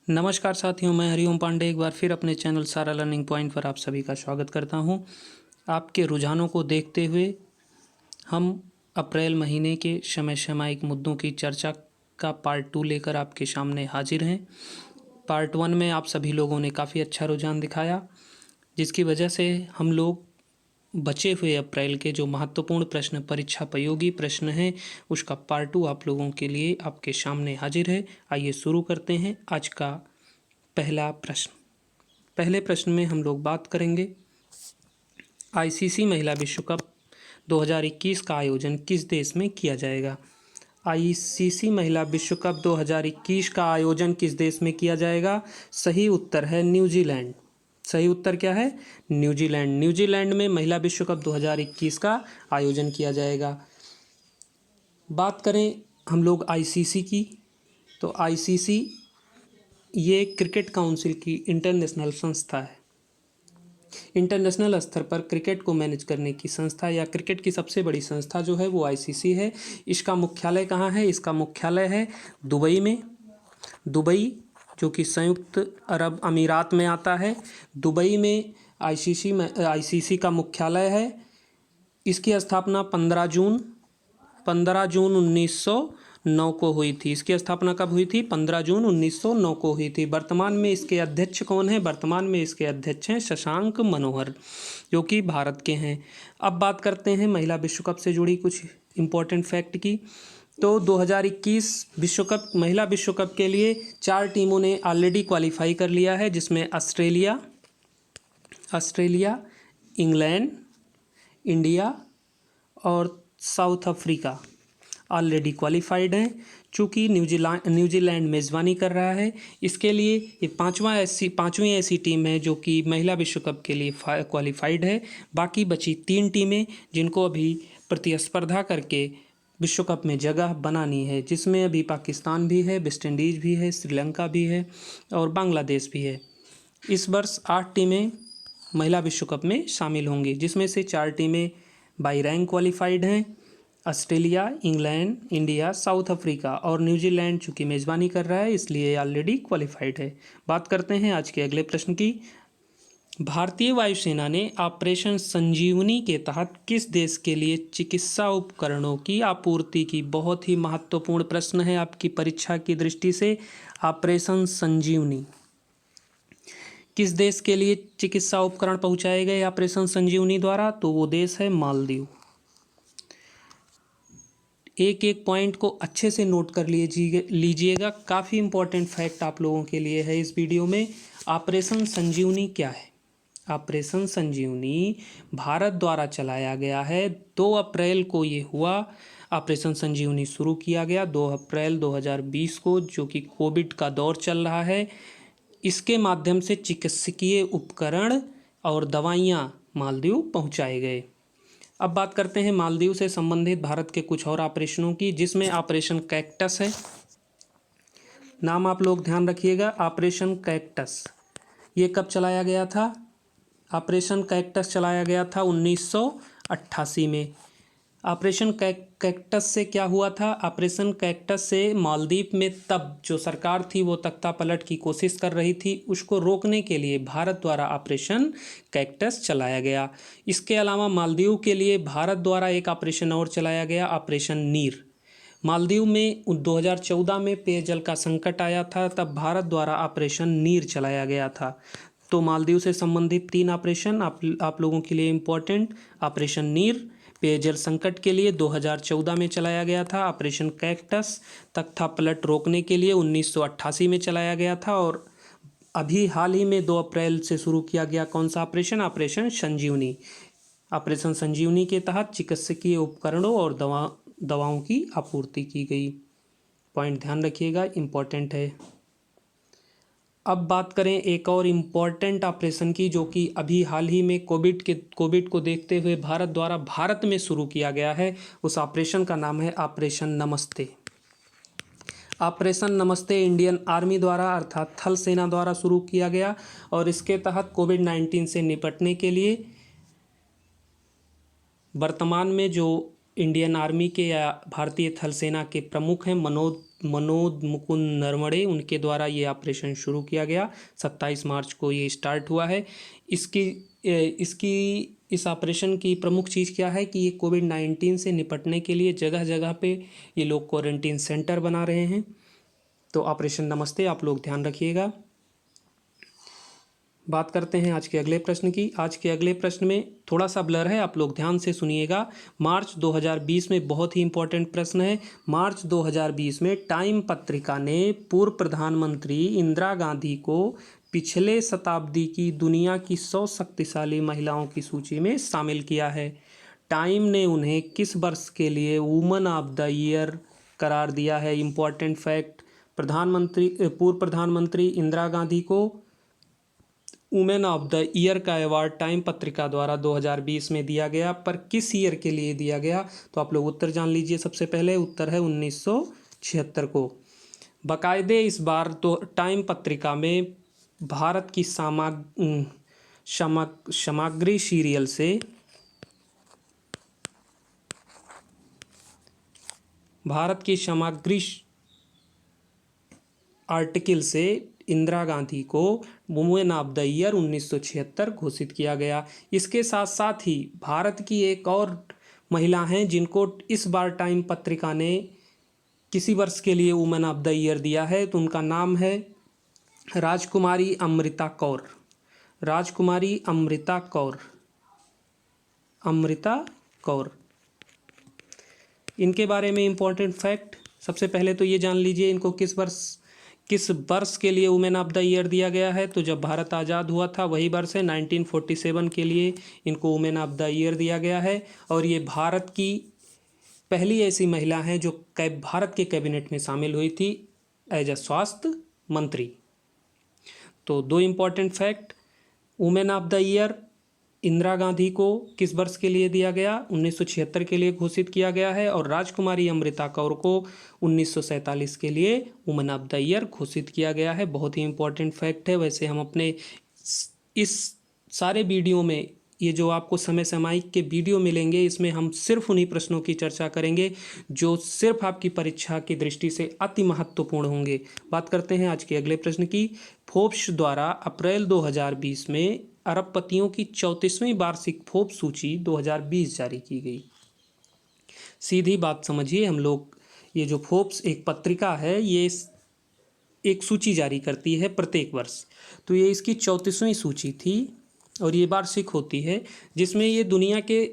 नमस्कार साथियों, मैं हरिओम पांडे एक बार फिर अपने चैनल सारा लर्निंग पॉइंट पर आप सभी का स्वागत करता हूं। आपके रुझानों को देखते हुए हम अप्रैल महीने के समसामयिक मुद्दों की चर्चा का पार्ट 2 लेकर आपके सामने हाजिर हैं। पार्ट 1 में आप सभी लोगों ने काफ़ी अच्छा रुझान दिखाया, जिसकी वजह से हम लोग बचे हुए अप्रैल के जो महत्वपूर्ण प्रश्न, परीक्षा उपयोगी प्रश्न हैं, उसका पार्ट 2 आप लोगों के लिए आपके सामने हाजिर है। आइए शुरू करते हैं आज का पहला प्रश्न। पहले प्रश्न में हम लोग बात करेंगे आईसीसी महिला विश्व कप 2021 का आयोजन किस देश में किया जाएगा। आईसीसी महिला विश्व कप 2021 का आयोजन किस देश में किया जाएगा? सही उत्तर है न्यूजीलैंड। सही उत्तर क्या है? न्यूजीलैंड। न्यूजीलैंड में महिला विश्व कप 2021 का आयोजन किया जाएगा। बात करें हम लोग आईसीसी की, तो आईसीसी ये क्रिकेट काउंसिल की इंटरनेशनल संस्था है। इंटरनेशनल स्तर पर क्रिकेट को मैनेज करने की संस्था या क्रिकेट की सबसे बड़ी संस्था जो है वो आईसीसी है। इसका मुख्यालय कहाँ है? इसका मुख्यालय है दुबई में। दुबई जो कि संयुक्त अरब अमीरात में आता है। दुबई में आईसीसी का मुख्यालय है। इसकी स्थापना 15 जून 1909 को हुई थी। इसकी स्थापना कब हुई थी? 15 जून 1909 को हुई थी। वर्तमान में इसके अध्यक्ष कौन है? वर्तमान में इसके अध्यक्ष हैं शशांक मनोहर, जो कि भारत के हैं। अब बात करते हैं महिला विश्व कप से जुड़ी कुछ इम्पोर्टेंट फैक्ट की। तो 2021 विश्व कप, महिला विश्व कप के लिए 4 टीमों ने ऑलरेडी क्वालिफाई कर लिया है, जिसमें ऑस्ट्रेलिया, इंग्लैंड, इंडिया और साउथ अफ्रीका ऑलरेडी क्वालिफाइड हैं। चूँकि न्यूजीलैंड मेज़बानी कर रहा है, इसके लिए ये पांचवी ऐसी टीम है जो कि महिला विश्व कप के लिए क्वालिफाइड है। बाकी बची 3 टीमें जिनको अभी प्रतिस्पर्धा करके विश्व कप में जगह बनानी है, जिसमें अभी पाकिस्तान भी है, वेस्ट इंडीज़ भी है, श्रीलंका भी है और बांग्लादेश भी है। इस वर्ष 8 टीमें महिला विश्व कप में शामिल होंगी, जिसमें से 4 टीमें बाई रैंक क्वालिफाइड हैं। Australia, England, India, south Africa और न्यूजीलैंड चूँकि मेज़बानी कर रहा है इसलिए ऑलरेडी क्वालिफाइड है। बात करते हैं आज के अगले प्रश्न की। भारतीय वायुसेना ने ऑपरेशन संजीवनी के तहत किस देश के लिए चिकित्सा उपकरणों की आपूर्ति की? बहुत ही महत्वपूर्ण प्रश्न है आपकी परीक्षा की दृष्टि से। ऑपरेशन संजीवनी किस देश के लिए चिकित्सा उपकरण पहुंचाए गए ऑपरेशन संजीवनी द्वारा? तो वो देश है मालदीव। एक एक पॉइंट को अच्छे से नोट कर लीजिएगा। काफ़ी इम्पोर्टेंट फैक्ट आप लोगों के लिए है इस वीडियो में। ऑपरेशन संजीवनी क्या है? ऑपरेशन संजीवनी भारत द्वारा चलाया गया है। 2 अप्रैल को ये हुआ। ऑपरेशन संजीवनी शुरू किया गया 2 अप्रैल 2020 को, जो कि कोविड का दौर चल रहा है। इसके माध्यम से चिकित्सकीय उपकरण और दवाइयाँ मालदीव पहुँचाए गए। अब बात करते हैं मालदीव से संबंधित भारत के कुछ और ऑपरेशनों की, जिसमें ऑपरेशन कैक्टस है। नाम आप लोग ध्यान रखिएगा, ऑपरेशन कैक्टस। ये कब चलाया गया था? ऑपरेशन कैक्टस चलाया गया था 1988 में। ऑपरेशन कैक्टस से क्या हुआ था? ऑपरेशन कैक्टस से मालदीव में तब जो सरकार थी वो तख्ता पलट की कोशिश कर रही थी, उसको रोकने के लिए भारत द्वारा ऑपरेशन कैक्टस चलाया गया। इसके अलावा मालदीव के लिए भारत द्वारा एक ऑपरेशन और चलाया गया, ऑपरेशन नीर। मालदीव में 2014 में पेयजल का संकट आया था, तब भारत द्वारा ऑपरेशन नीर चलाया गया था। तो मालदीव से संबंधित 3 ऑपरेशन आप लोगों के लिए इम्पोर्टेंट। ऑपरेशन नीर पेयजल संकट के लिए 2014 में चलाया गया था। ऑपरेशन कैक्टस तख्ता पलट रोकने के लिए 1988 में चलाया गया था। और अभी हाल ही में 2 अप्रैल से शुरू किया गया कौन सा ऑपरेशन? ऑपरेशन संजीवनी। ऑपरेशन संजीवनी के तहत चिकित्सकीय उपकरणों और दवाओं की आपूर्ति की गई। पॉइंट ध्यान रखिएगा, इम्पोर्टेंट है। अब बात करें एक और इम्पॉर्टेंट ऑपरेशन की, जो कि अभी हाल ही में कोविड को देखते हुए भारत द्वारा भारत में शुरू किया गया है। उस ऑपरेशन का नाम है ऑपरेशन नमस्ते। ऑपरेशन नमस्ते इंडियन आर्मी द्वारा अर्थात थल सेना द्वारा शुरू किया गया और इसके तहत कोविड-19 से निपटने के लिए वर्तमान में जो इंडियन आर्मी के या भारतीय थल सेना के प्रमुख हैं मनोज मनोज मुकुंद नरवणे, उनके द्वारा ये ऑपरेशन शुरू किया गया। 27 मार्च को ये स्टार्ट हुआ है। इस ऑपरेशन की प्रमुख चीज़ क्या है कि ये कोविड-19 से निपटने के लिए जगह जगह पे ये लोग क्वारंटीन सेंटर बना रहे हैं। तो ऑपरेशन नमस्ते आप लोग ध्यान रखिएगा। बात करते हैं आज के अगले प्रश्न की। आज के अगले प्रश्न में थोड़ा सा ब्लर है, आप लोग ध्यान से सुनिएगा। मार्च 2020 में बहुत ही इंपॉर्टेंट प्रश्न है। मार्च 2020 में टाइम पत्रिका ने पूर्व प्रधानमंत्री इंदिरा गांधी को पिछले शताब्दी की दुनिया की 100 शक्तिशाली महिलाओं की सूची में शामिल किया है। टाइम ने उन्हें किस वर्ष के लिए वुमन ऑफ द ईयर करार दिया है? इम्पॉर्टेंट फैक्ट, पूर्व प्रधानमंत्री इंदिरा गांधी को वुमेन ऑफ द ईयर का अवार्ड टाइम पत्रिका द्वारा 2020 में दिया गया, पर किस ईयर के लिए दिया गया? तो आप लोग उत्तर जान लीजिए। सबसे पहले उत्तर है 1976 को। बाकायदे इस बार तो टाइम पत्रिका में भारत की सामग्री सीरियल से भारत की सामग्री आर्टिकल से इंदिरा गांधी को वुमेन ऑफ द ईयर 1976 घोषित किया गया। इसके साथ साथ ही भारत की एक और महिला हैं जिनको इस बार टाइम पत्रिका ने किसी वर्ष के लिए वुमेन ऑफ द ईयर दिया है, तो उनका नाम है राजकुमारी अमृता कौर। राजकुमारी अमृता कौर। इनके बारे में इम्पोर्टेंट फैक्ट, सबसे पहले तो ये जान लीजिए इनको किस वर्ष के लिए वुमेन ऑफ द ईयर दिया गया है। तो जब भारत आज़ाद हुआ था वही वर्ष है, 1947 के लिए इनको वुमेन ऑफ द ईयर दिया गया है। और ये भारत की पहली ऐसी महिला हैं जो भारत के कैबिनेट में शामिल हुई थी एज अ स्वास्थ्य मंत्री। तो दो important fact, women of the year Indira Gandhi को किस वर्ष के लिए दिया गया? 1976 के लिए घोषित किया गया है। और राजकुमारी अमृता कौर को 1947 के लिए वुमेन ऑफ द ईयर घोषित किया गया है। बहुत ही इम्पोर्टेंट फैक्ट है। वैसे हम अपने इस सारे वीडियो में, ये जो आपको समय सामयिक के वीडियो मिलेंगे, इसमें हम सिर्फ उन्हीं प्रश्नों की चर्चा करेंगे जो सिर्फ आपकी परीक्षा की दृष्टि से अति महत्वपूर्ण होंगे। बात करते हैं आज के अगले प्रश्न की। फोर्ब्स द्वारा अप्रैल 2020 में अरबपतियों की 34वीं वार्षिक फोर्ब्स सूची 2020 जारी की गई। सीधी बात समझिए, हम लोग ये जो फोर्ब्स एक पत्रिका है, ये एक सूची जारी करती है प्रत्येक वर्ष। तो ये इसकी 34वीं सूची थी और ये वार्षिक होती है, जिसमें ये दुनिया के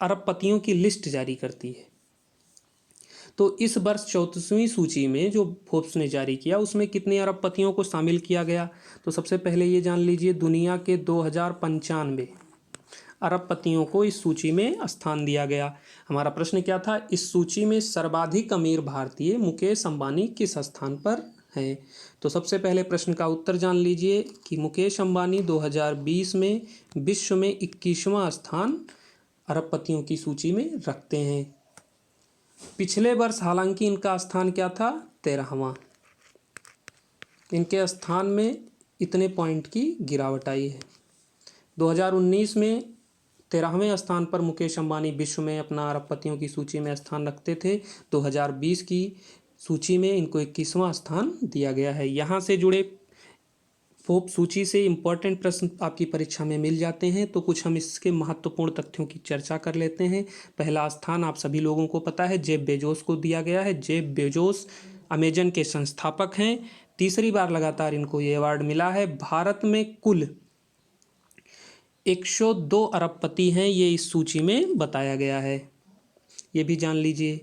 अरबपतियों की लिस्ट जारी करती है। तो इस वर्ष 34वीं सूची में जो फोर्ब्स ने जारी किया उसमें कितने अरबपतियों को शामिल किया गया? तो सबसे पहले ये जान लीजिए, दुनिया के 2095 अरबपतियों को इस सूची में स्थान दिया गया। हमारा प्रश्न क्या था? इस सूची में सर्वाधिक अमीर भारतीय मुकेश अंबानी किस स्थान पर हैं? तो सबसे पहले प्रश्न का उत्तर जान लीजिए कि मुकेश अंबानी 2020 में विश्व में 21वां स्थान अरबपतियों की सूची में रखते हैं। पिछले वर्ष हालांकि इनका स्थान क्या था? 13वां। इनके स्थान में इतने पॉइंट की गिरावट आई है। 2019 में 13वें स्थान पर मुकेश अंबानी विश्व में अपना अरबपतियों की सूची में स्थान रखते थे। 2020 की सूची में इनको 21वां स्थान दिया गया है। यहाँ से जुड़े फोर्ब्स सूची से इम्पॉर्टेंट प्रश्न आपकी परीक्षा में मिल जाते हैं, तो कुछ हम इसके महत्वपूर्ण तथ्यों की चर्चा कर लेते हैं। पहला स्थान आप सभी लोगों को पता है, जेफ बेजोस को दिया गया है। जेफ बेजोस अमेजन के संस्थापक हैं। तीसरी बार लगातार इनको ये अवार्ड मिला है। भारत में कुल 102 अरबपति हैं, ये इस सूची में बताया गया है, ये भी जान लीजिए।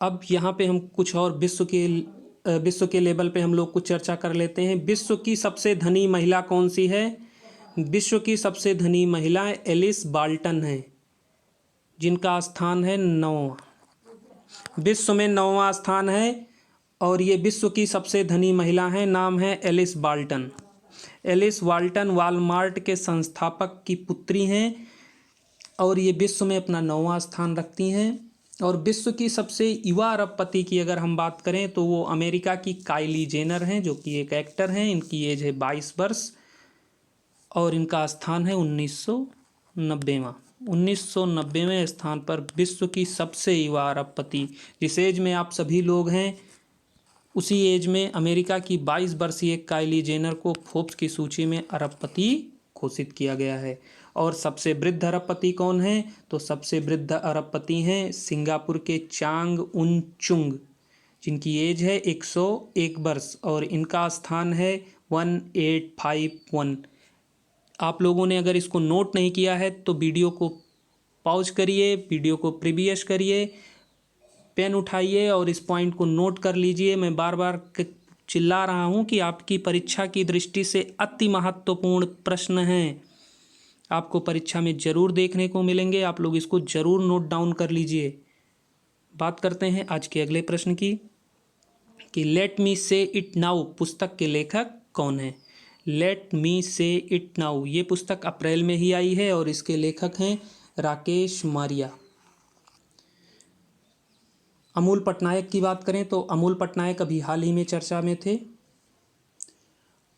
अब यहाँ पे हम कुछ और विश्व के लेवल पे हम लोग कुछ चर्चा कर लेते हैं। विश्व की सबसे धनी महिला कौन सी है? विश्व की सबसे धनी महिला एलिस बाल्टन है, जिनका स्थान है 9वां। विश्व में 9वां स्थान है और ये विश्व की सबसे धनी महिला है। नाम है Alice Walton. Alice Walton Walmart के संस्थापक की पुत्री हैं और ये विश्व में अपना 9वां स्थान रखती हैं। और विश्व की सबसे युवा अरबपति की अगर हम बात करें तो वो अमेरिका की काइली जेनर हैं, जो कि एक एक्टर हैं। इनकी एज है 22 वर्ष और इनका स्थान है 1990वां। 1990वें स्थान पर विश्व की सबसे युवा अरबपति। जिस एज में आप सभी लोग हैं उसी एज में अमेरिका की 22 वर्षीय काइली जेनर को फोर्ब्स की सूची में अरबपति घोषित किया गया है। और सबसे वृद्ध अरबपति कौन है? तो सबसे वृद्ध अरबपति हैं सिंगापुर के चांग उन चुंग, जिनकी एज है 101 वर्ष और इनका स्थान है 1851। आप लोगों ने अगर इसको नोट नहीं किया है तो वीडियो को पॉज करिए, वीडियो को प्रीवियस करिए, पेन उठाइए और इस पॉइंट को नोट कर लीजिए। मैं बार बार चिल्ला रहा हूँ कि आपकी परीक्षा की दृष्टि से अति महत्वपूर्ण प्रश्न हैं, आपको परीक्षा में जरूर देखने को मिलेंगे। आप लोग इसको जरूर नोट डाउन कर लीजिए। बात करते हैं आज के अगले प्रश्न की कि लेट मी से इट नाउ पुस्तक के लेखक कौन है? लेट मी से इट नाउ ये पुस्तक अप्रैल में ही आई है और इसके लेखक हैं राकेश मारिया। अमूल पटनायक की बात करें तो अमूल पटनायक अभी हाल ही में चर्चा में थे।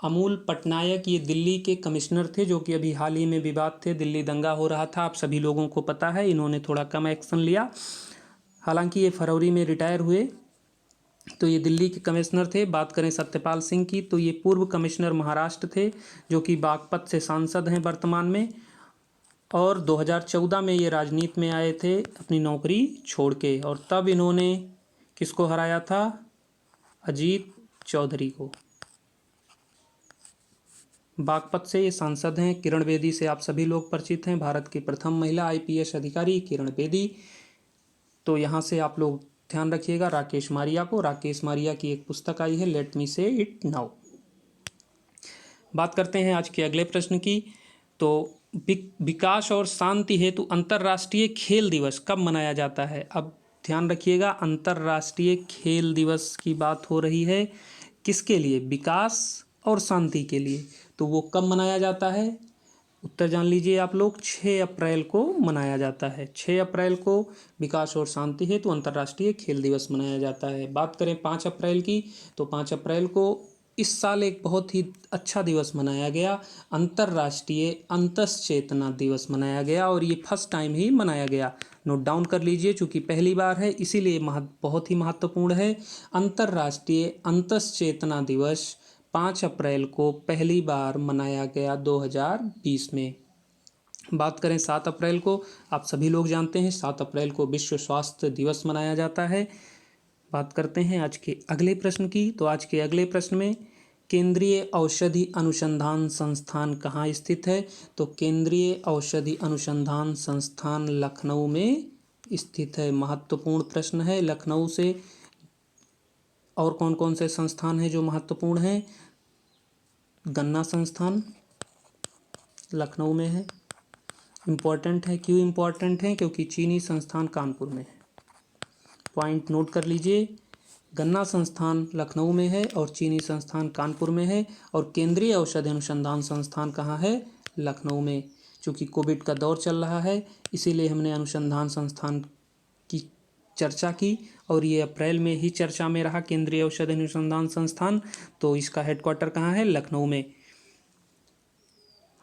अमूल पटनायक ये दिल्ली के कमिश्नर थे जो कि अभी हाल ही में विवाद थे, दिल्ली दंगा हो रहा था, आप सभी लोगों को पता है। इन्होंने थोड़ा कम एक्शन लिया, हालांकि ये फरवरी में रिटायर हुए। तो ये दिल्ली के कमिश्नर थे। बात करें सत्यपाल सिंह की तो ये पूर्व कमिश्नर महाराष्ट्र थे जो कि बागपत से सांसद हैं वर्तमान में, और 2014 में ये राजनीति में आए थे अपनी नौकरी छोड़ के, और तब इन्होंने किसको हराया था? अजीत चौधरी को। बागपत से ये सांसद हैं। किरण बेदी से आप सभी लोग परिचित हैं, भारत की प्रथम महिला IPS अधिकारी किरण बेदी। तो यहाँ से आप लोग ध्यान रखिएगा राकेश मारिया को। राकेश मारिया की एक पुस्तक आई है लेट मी से इट नाउ। बात करते हैं आज के अगले प्रश्न की। तो विकास और शांति हेतु अंतर्राष्ट्रीय खेल दिवस कब मनाया जाता है? अब ध्यान रखिएगा, अंतर्राष्ट्रीय खेल दिवस की बात हो रही है। किसके लिए? विकास और शांति के लिए। तो वो कब मनाया जाता है? उत्तर जान लीजिए आप लोग। 6 अप्रैल को मनाया जाता है। 6 अप्रैल को विकास और शांति हेतु अंतर्राष्ट्रीय खेल दिवस मनाया जाता है। बात करें 5 अप्रैल की तो 5 अप्रैल को इस साल एक बहुत ही अच्छा दिवस मनाया गया, अंतर्राष्ट्रीय अंतस चेतना दिवस मनाया गया, और ये फर्स्ट टाइम ही मनाया गया। नोट डाउन कर लीजिए, चूँकि पहली बार है इसीलिए बहुत ही महत्वपूर्ण है। अंतर्राष्ट्रीय अंतस चेतना दिवस 5 अप्रैल को पहली बार मनाया गया 2020 में। बात करें 7 अप्रैल को, आप सभी लोग जानते हैं 7 अप्रैल को विश्व स्वास्थ्य दिवस मनाया जाता है। बात करते हैं आज के अगले प्रश्न की। तो आज के अगले प्रश्न में केंद्रीय औषधि अनुसंधान संस्थान कहाँ स्थित है? तो केंद्रीय औषधि अनुसंधान संस्थान लखनऊ में स्थित है। महत्वपूर्ण प्रश्न है लखनऊ से। और कौन कौन से संस्थान हैं जो महत्वपूर्ण हैं? गन्ना संस्थान लखनऊ में है, इम्पॉर्टेंट है। क्यों इम्पॉर्टेंट है? क्योंकि चीनी संस्थान कानपुर में है। पॉइंट नोट कर लीजिए, गन्ना संस्थान लखनऊ में है और चीनी संस्थान कानपुर में है, और केंद्रीय औषधि अनुसंधान संस्थान कहाँ है? लखनऊ में। चूँकि कोविड का दौर चल रहा है इसीलिए हमने अनुसंधान संस्थान की चर्चा की, और ये अप्रैल में ही चर्चा में रहा केंद्रीय औषधि अनुसंधान संस्थान। तो इसका हेडक्वार्टर कहाँ है? लखनऊ में।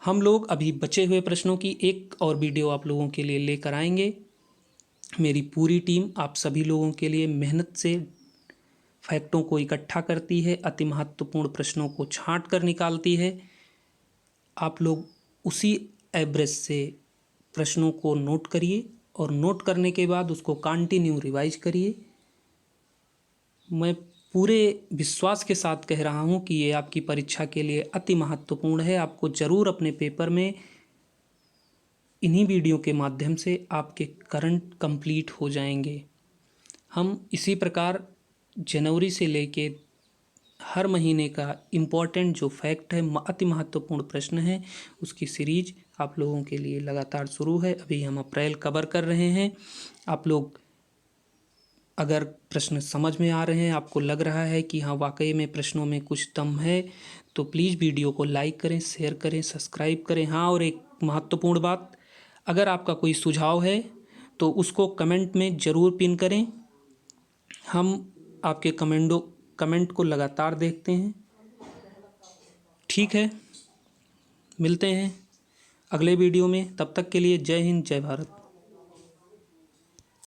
हम लोग अभी बचे हुए प्रश्नों की एक और वीडियो आप लोगों के लिए लेकर आएंगे। मेरी पूरी टीम आप सभी लोगों के लिए मेहनत से फैक्टों को इकट्ठा करती है, अति महत्वपूर्ण प्रश्नों को छांट कर निकालती है। आप लोग उसी एवरेज से प्रश्नों को नोट करिए और नोट करने के बाद उसको कंटिन्यू रिवाइज करिए। मैं पूरे विश्वास के साथ कह रहा हूँ कि ये आपकी परीक्षा के लिए अति महत्वपूर्ण है। आपको ज़रूर अपने पेपर में इन्हीं वीडियो के माध्यम से आपके करंट कंप्लीट हो जाएंगे। हम इसी प्रकार जनवरी से लेके हर महीने का इम्पोर्टेंट जो फैक्ट है, अति महत्वपूर्ण प्रश्न है, उसकी सीरीज आप लोगों के लिए लगातार शुरू है। अभी हम अप्रैल कवर कर रहे हैं। आप लोग अगर प्रश्न समझ में आ रहे हैं, आपको लग रहा है कि हाँ वाकई में प्रश्नों में कुछ दम है, तो प्लीज़ वीडियो को लाइक करें, शेयर करें, सब्सक्राइब करें। हाँ, और एक महत्वपूर्ण बात, अगर आपका कोई सुझाव है तो उसको कमेंट में ज़रूर पिन करें। हम आपके कमेंट को लगातार देखते हैं। ठीक है, मिलते हैं अगले वीडियो में। तब तक के लिए जय हिंद जय भारत।